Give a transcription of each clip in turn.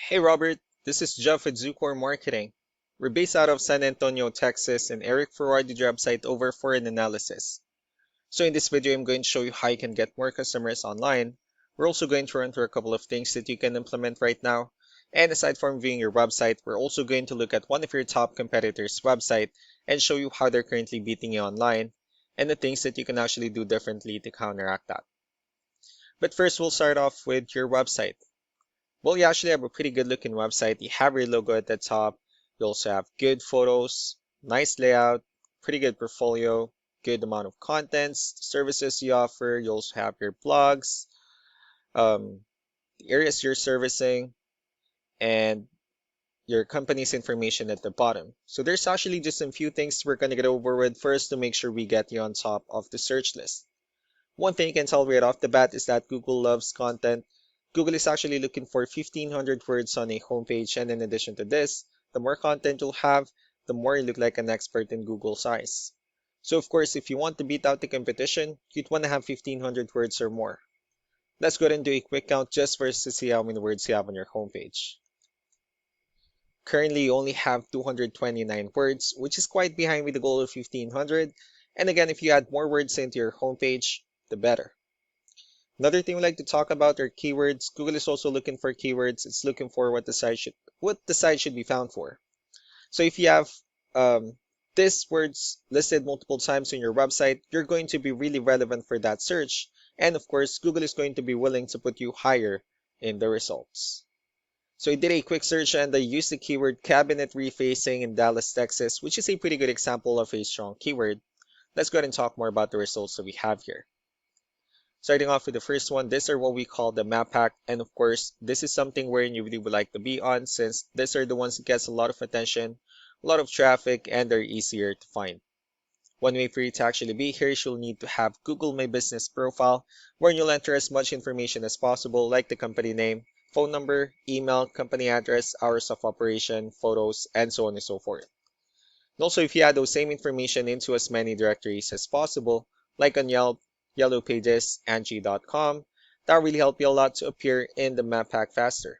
Hey Robert, this is Jeff with Zucor Marketing. We're based out of San Antonio, Texas, and Eric forwarded your website over for an analysis. So in this video, I'm going to show you how you can get more customers online. We're also going to run through a couple of things that you can implement right now. And aside from viewing your website, we're also going to look at one of your top competitors' website and show you how they're currently beating you online and the things that you can actually do differently to counteract that. But first, we'll start off with your website. Well, you actually have a pretty good looking website. You have your logo at the top. You also have good photos, nice layout, pretty good portfolio, good amount of contents, services you offer. You also have your blogs, the areas you're servicing, and your company's information at the bottom. So there's actually just a few things we're going to get over with first to make sure we get you on top of the search list. One thing you can tell right off the bat is that Google loves content. Google is actually looking for 1,500 words on a homepage, and in addition to this, the more content you'll have, the more you look like an expert in Google's eyes. So of course, if you want to beat out the competition, you'd want to have 1,500 words or more. Let's go ahead and do a quick count just for us to see how many words you have on your homepage. Currently, you only have 229 words, which is quite behind with the goal of 1,500. And again, if you add more words into your homepage, the better. Another thing we like to talk about are keywords. Google is also looking for keywords. It's looking for what the site should be found for. So if you have these words listed multiple times on your website, you're going to be really relevant for that search. And of course, Google is going to be willing to put you higher in the results. So I did a quick search and I used the keyword cabinet refacing in Dallas, Texas, which is a pretty good example of a strong keyword. Let's go ahead and talk more about the results that we have here. Starting off with the first one, these are what we call the map pack. And of course, this is something wherein you really would like to be on since these are the ones that gets a lot of attention, a lot of traffic, and they're easier to find. One way for you to actually be here is you'll need to have Google My Business profile, where you'll enter as much information as possible, like the company name, phone number, email, company address, hours of operation, photos, and so on and so forth. And also, if you add those same information into as many directories as possible, like on Yelp, Yellow Pages, Angie.com, that will really help you a lot to appear in the map pack faster.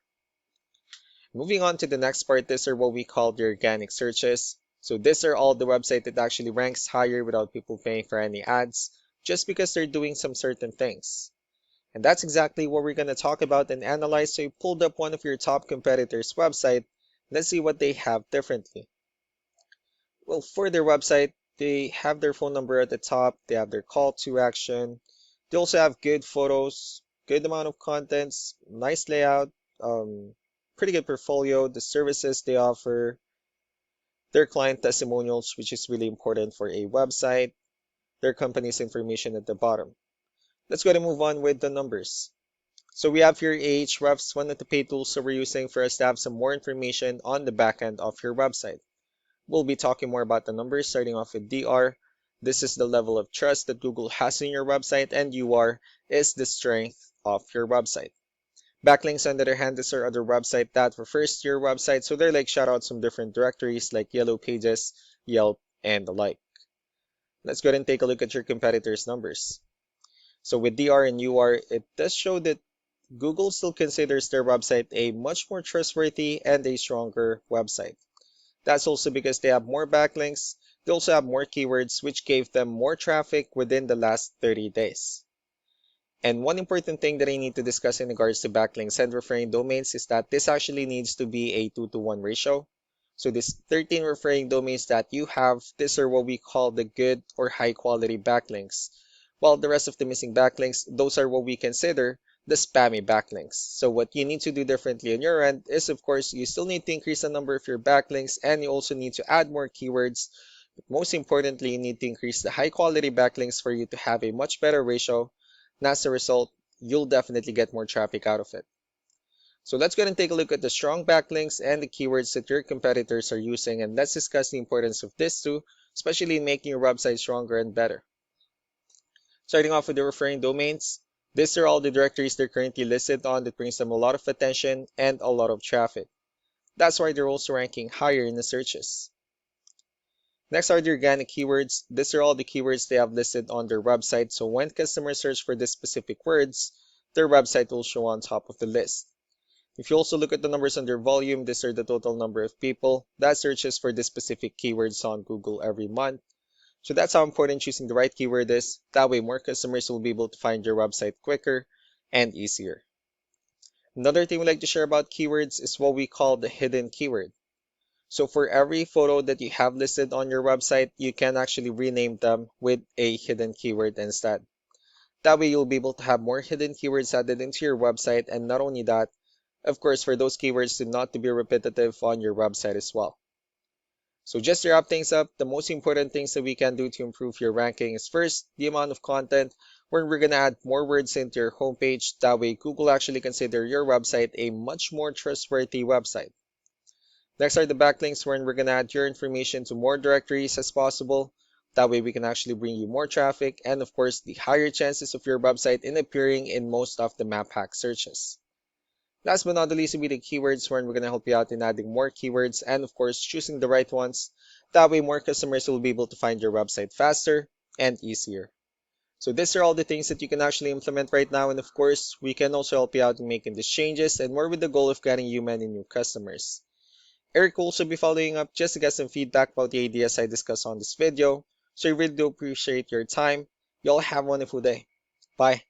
Moving on to the next part, these are what we call the organic searches. So these are all the website that actually ranks higher without people paying for any ads, just because they're doing some certain things. And that's exactly what we're going to talk about and analyze. So you pulled up one of your top competitors' website. Let's see what they have differently. Well, for their website, they have their phone number at the top. They have their call to action. They also have good photos, good amount of contents, nice layout, pretty good portfolio, the services they offer, their client testimonials, which is really important for a website, their company's information at the bottom. Let's go ahead and move on with the numbers. So we have here Ahrefs, one of the paid tools that we're using for us to have some more information on the back end of your website. We'll be talking more about the numbers, starting off with DR. This is the level of trust that Google has in your website, and UR is the strength of your website. Backlinks, on the other hand, these are other website that refers to your website, so they're like shoutouts from different directories like Yellow Pages, Yelp, and the like. Let's go ahead and take a look at your competitors' numbers. So with DR and UR, it does show that Google still considers their website a much more trustworthy and a stronger website. That's also because they have more backlinks. They also have more keywords, which gave them more traffic within the last 30 days. And one important thing that I need to discuss in regards to backlinks and referring domains is that this actually needs to be a 2-to-1 ratio. So this 13 referring domains that you have, these are what we call the good or high quality backlinks. While the rest of the missing backlinks, those are what we consider the spammy backlinks. So what you need to do differently on your end is, of course, you still need to increase the number of your backlinks and you also need to add more keywords. But most importantly, you need to increase the high quality backlinks for you to have a much better ratio. And as a result, you'll definitely get more traffic out of it. So let's go ahead and take a look at the strong backlinks and the keywords that your competitors are using, and let's discuss the importance of this too, especially in making your website stronger and better. Starting off with the referring domains, these are all the directories they're currently listed on that brings them a lot of attention and a lot of traffic. That's why they're also ranking higher in the searches. Next are the organic keywords. These are all the keywords they have listed on their website, so when customers search for these specific words, their website will show on top of the list. If you also look at the numbers under volume, these are the total number of people that searches for this specific keywords on Google every month. So that's how important choosing the right keyword is. That way more customers will be able to find your website quicker and easier. Another thing we like to share about keywords is what we call the hidden keyword. So for every photo that you have listed on your website, you can actually rename them with a hidden keyword instead. That way you'll be able to have more hidden keywords added into your website, and not only that, of course, for those keywords to not to be repetitive on your website as well. So just to wrap things up, the most important things that we can do to improve your ranking is first, the amount of content, where we're going to add more words into your homepage. That way Google actually consider your website a much more trustworthy website. Next are the backlinks, wherein we're going to add your information to more directories as possible. That way we can actually bring you more traffic and of course the higher chances of your website in appearing in most of the map hack searches. Last but not the least will be the keywords, wherein we're going to help you out in adding more keywords and of course choosing the right ones. That way more customers will be able to find your website faster and easier. So these are all the things that you can actually implement right now, and of course we can also help you out in making these changes and more with the goal of getting you many new customers. Eric will also be following up just to get some feedback about the ideas I discussed on this video. So I really do appreciate your time. You all have a wonderful day. Bye.